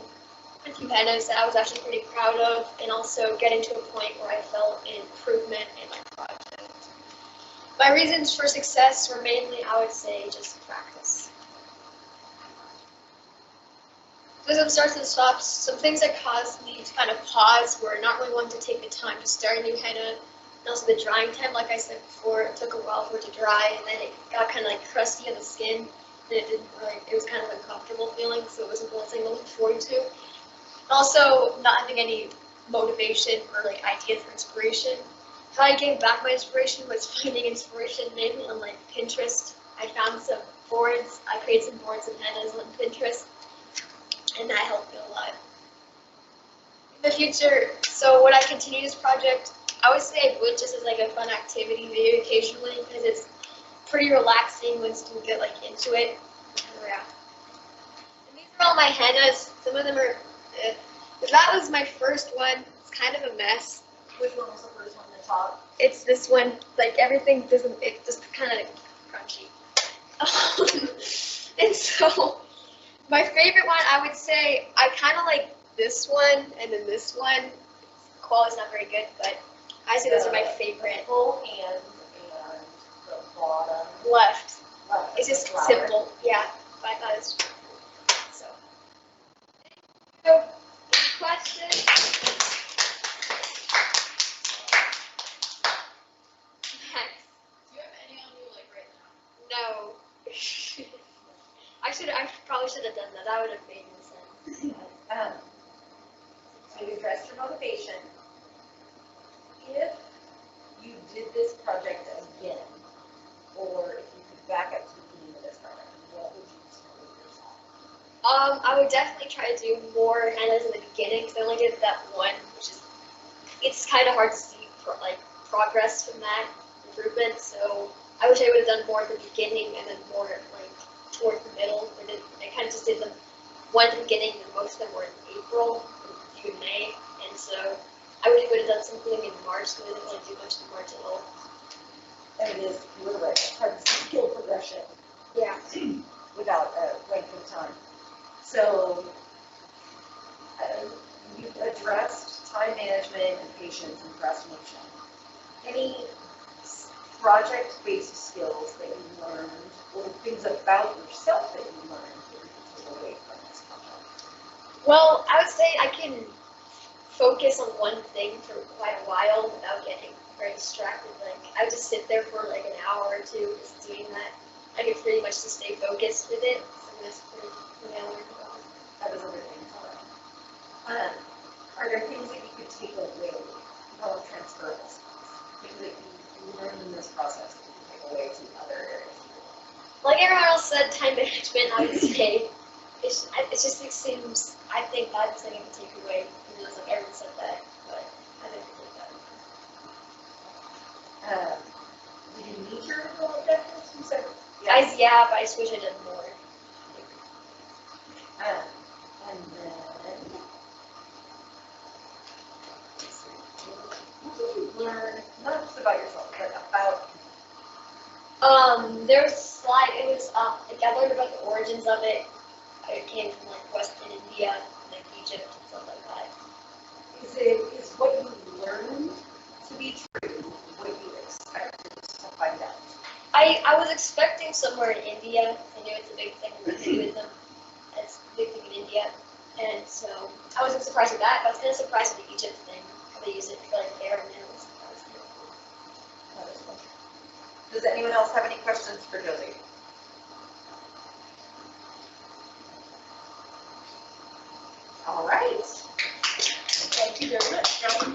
a few hennas that I was actually pretty proud of, and also getting to a point where I felt an improvement in my project. My reasons for success were mainly, I would say, just practice. There's some starts and stops. Some things that caused me to kind of pause were not really wanting to take the time to start a new henna, and also the drying time. Like I said before, it took a while for it to dry, and then it got kind of crusty on the skin, and it was kind of an uncomfortable feeling, so it wasn't really something to look forward to. Also, not having any motivation or ideas for inspiration. How I gained back my inspiration was finding inspiration mainly on Pinterest. I found some boards. I created some boards and hennas on Pinterest, and that helped me a lot. In the future, so would I continue this project? I would say I would, just as like a fun activity, maybe occasionally, because it's pretty relaxing once you get like into it. Yeah. And these are all my hennas. Some of them are. That was my first one. It's kind of a mess.
Which one was the first one to top?
It's this one. Like everything doesn't. It just kind of crunchy. And so, my favorite one, I would say, I kind of like this one, and then this one. Quality's not very good, but I say those are my favorite.
Full hand and the bottom
Left.
left.
It's just
flower.
simple, yeah. But I thought it was so. So, any questions? Next.
Do you have any on you like right now?
No. I probably should have done that. That would have made more sense.
So you addressed your motivation. If you did this project again, or if you could back up to the beginning of this project, what would you tell yourself?
I would definitely try to do more hennas in the beginning because I only did that one, which is it's kind of hard to see progress from that improvement. So I wish I would have done more at the beginning and then more like towards the middle. I kind of just did them one at the beginning, and most of them were in April and a few in May, and so I wish I would have done something in March because I didn't want to do much in March at all.
And it is, you're right, it's hard to see skill progression
Yeah.
without a length of time. So, you've addressed time management and patience and procrastination. Any project-based skills that you learned, or things about yourself that you learned that you can take away from this project?
Well, I would say I can focus on one thing for quite a while without getting very distracted. Like I would just sit there for like an hour or two just doing that. I could pretty much just stay focused with it. So that's pretty I learned about it.
That was other things. Are there things that you could take away, transferable skills, things that you learned in this process that you can take away to other areas?
Like everyone else said, time management, I would say, it seems, I think that's something to take away. Even though like everyone said that, but I think I did that.
Did you meet your goal objectives? You said
Yeah, but I just wish I did more.
And then, what did you learn, not just about yourself, but about
There was a slide, it was, like I learned about the origins of it. It came from like Western India, like Egypt and stuff like that.
is what you learned to be true what you expected to find out?
I was expecting somewhere in India. I knew it's a big thing in Hinduism. It's a big thing in India. And so I wasn't surprised with that, but I was kind of surprised with the Egypt thing. How they use it for like hair and nails. That was kind of cool.
That is cool. Does anyone else have any questions for Josie? All right. Thank you very much, Joey.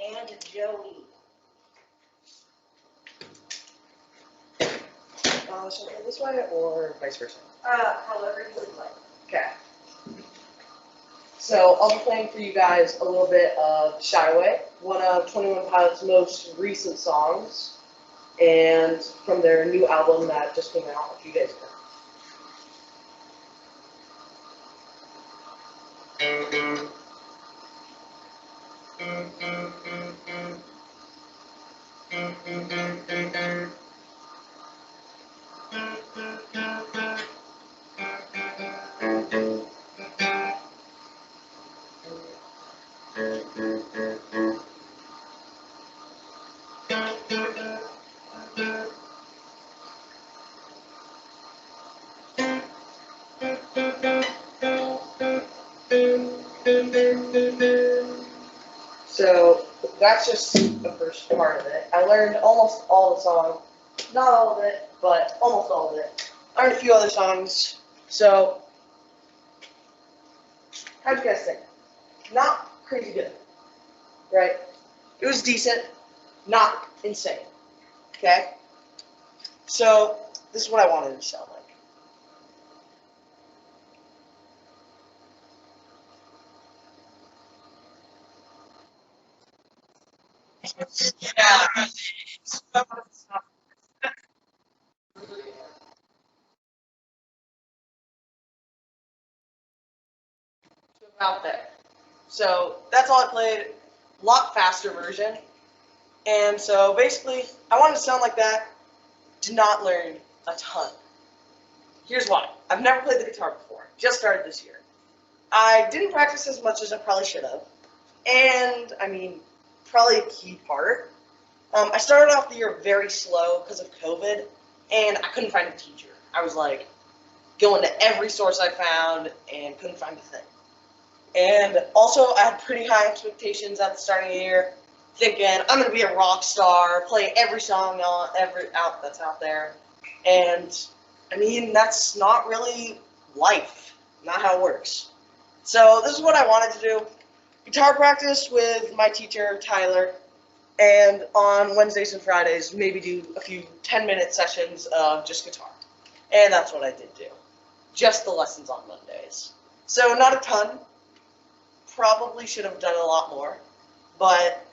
And Joey.
Should I go this way or vice versa?
However you would like.
Okay. So I'll be playing for you guys a little bit of Shy Away, one of 21 Pilot's most recent songs, and from their new album that just came out a few days ago. So that's just the first part of it. I learned almost all the song, not all of it, but almost all of it. I learned a few other songs. So, how'd you guys think? Not crazy good, right? It was decent, not insane. Okay? So, this is what I wanted it to sound like. Out there. So that's all I played. A lot faster version. And so basically, I wanted to sound like that. Did not learn a ton. Here's why. I've never played the guitar before. Just started this year. I didn't practice as much as I probably should have. And, I mean, probably a key part. I started off the year very slow because of COVID, and I couldn't find a teacher. I was like going to every source I found and couldn't find a thing. And also, I had pretty high expectations at the start of the year, thinking I'm gonna be a rock star, play every song that's out there. And I mean, that's not really life, not how it works. So this is what I wanted to do: guitar practice with my teacher Tyler, and on Wednesdays and Fridays, maybe do a few 10-minute sessions of just guitar. And that's what I did do. Just the lessons on Mondays. So not a ton. Probably should have done a lot more, but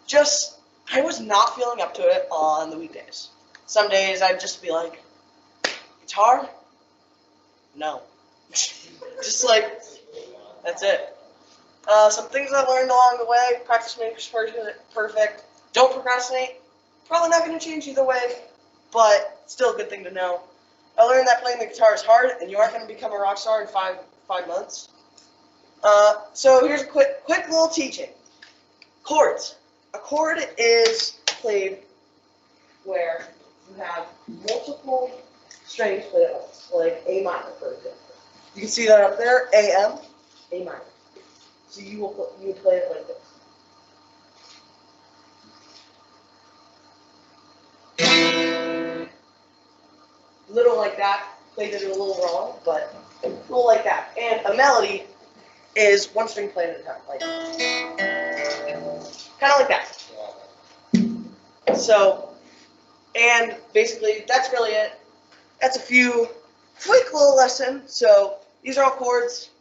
just, I was not feeling up to it on the weekdays. Some days I'd just be like, guitar? No. Just like, that's it. Some things I learned along the way: practice makes perfect. Don't procrastinate. Probably not going to change either way, but still a good thing to know. I learned that playing the guitar is hard, and you aren't going to become a rock star in five months. So here's a quick little teaching. Chords. A chord is played where you have multiple strings played at once, like A minor, for example. You can see that up there, A, M, A minor. So you would play it like this. Little like that. Played it a little wrong, but a little like that. And a melody is one string played at a time, like kind of like that. So, and basically that's really it. That's a few quick little lesson. So these are all chords,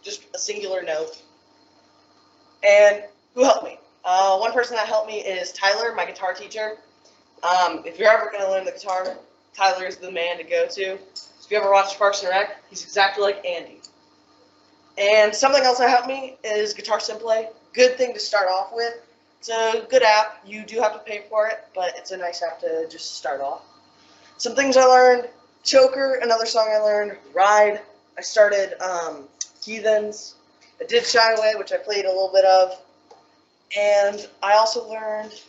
just a singular note. And who helped me? One person that helped me is Tyler, my guitar teacher. If you're ever gonna learn the guitar, Tyler is the man to go to. If you ever watched Parks and Rec, he's exactly like Andy. And something else that helped me is Guitar Simple. Good thing to start off with. It's a good app. You do have to pay for it, but it's a nice app to just start off. Some things I learned: Choker, another song I learned. Ride. I started Heathens. I did Shy Away, which I played a little bit of. And I also learned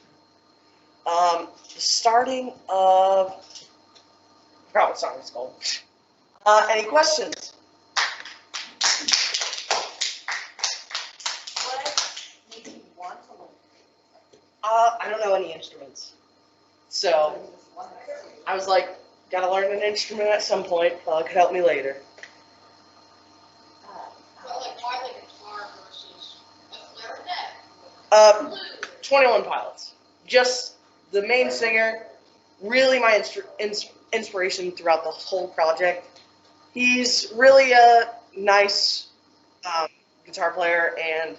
the starting of, I forgot what song it's called. Any questions? I don't know any instruments. So I was like, gotta learn an instrument at some point. Could help me later.
Well, like, why the guitar versus a clarinet?
21 Pilots. Just the main singer. Really my inspiration throughout the whole project. He's really a nice guitar player, and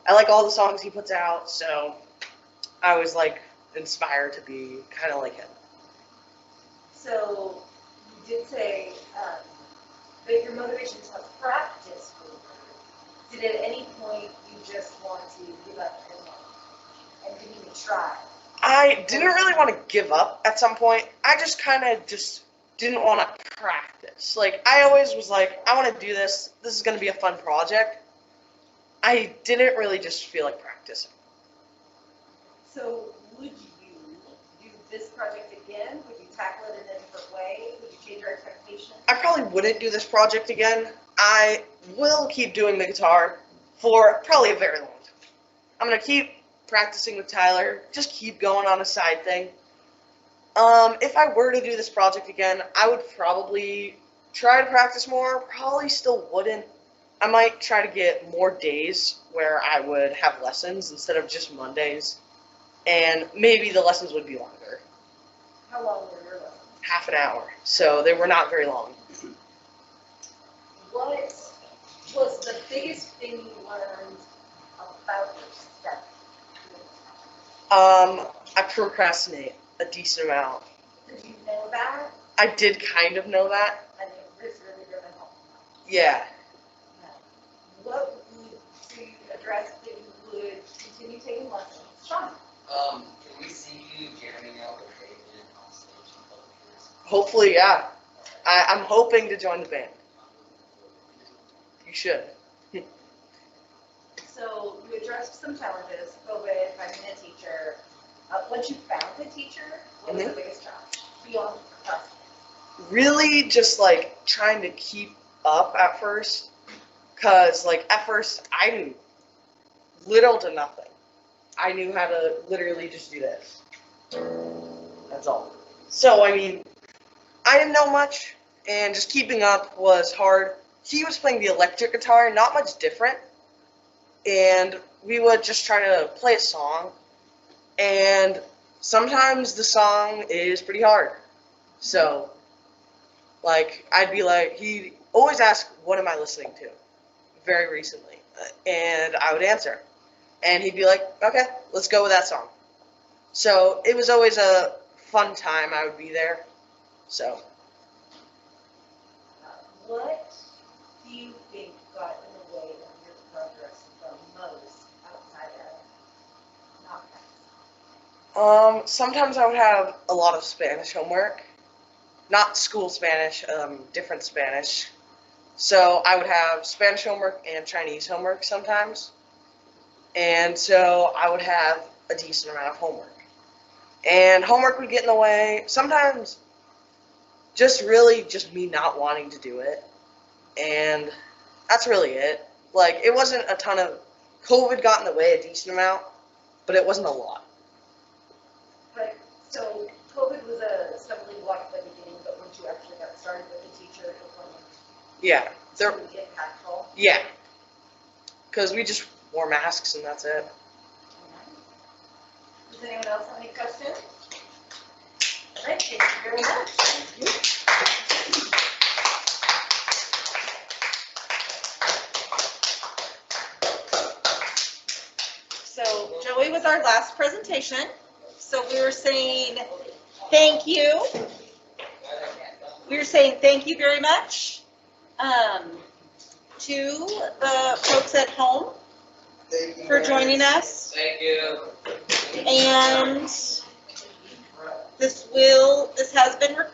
I like all the songs he puts out, so I was like inspired to be kind of like him.
So you did say that your motivation to practice. Did at any point you just want to give up and didn't even try?
I didn't really want to give up at some point. I just kind of just didn't want to practice. Like, I always was like, I want to do this. This is going to be a fun project. I didn't really just feel like practicing.
So would you do this project again? Would you tackle it in a different way? Would you change your expectations?
I probably wouldn't do this project again. I will keep doing the guitar for probably a very long time. I'm going to keep practicing with Tyler, just keep going on a side thing. If I were to do this project again, I would probably try to practice more. Probably still wouldn't. I might try to get more days where I would have lessons instead of just Mondays. And maybe the lessons would be longer.
How long were your lessons?
Half an hour. So they were not very long.
What was the biggest thing you learned about yourself?
I procrastinate a decent amount.
Did you know that?
I did kind of know that.
I think it's really, really helpful.
Yeah.
What would you address that you would continue taking lessons? Shawn?
Can we see you jamming out with David on stage in a couple years?
Hopefully, yeah. I'm hoping to join the band. You should.
So you addressed some challenges, COVID, finding a teacher. Once you found a teacher, what was the biggest challenge beyond us?
Really just like trying to keep up at first. Cause like at first I knew little to nothing. I knew how to literally just do this. That's all. So I mean, I didn't know much and just keeping up was hard. He was playing the electric guitar, not much different. And we would just try to play a song. And sometimes the song is pretty hard. So, like, I'd be like, he'd always ask, what am I listening to? Very recently. And I would answer. And he'd be like, okay, let's go with that song. So, it was always a fun time. I would be there. So.
What do you think got in the way of your progress the most outside of not
Sometimes I would have a lot of Spanish homework. Not school Spanish, different Spanish. So I would have Spanish homework and Chinese homework sometimes. And so I would have a decent amount of homework. And homework would get in the way. Sometimes just really just me not wanting to do it. And that's really it. Like, it wasn't a ton of, COVID got in the way a decent amount, but it wasn't a lot.
But, so COVID was a stumbling block at the beginning, but once you actually got started with the teacher, it wasn't
Yeah, there,
really impactful.
yeah. Because we just wore masks and that's it.
Does anyone else have any questions? All right, thank you very much. So Joey was our last presentation. So we were saying thank you. We were saying thank you very much to the folks at home for joining us.
Thank you.
And this has been recorded.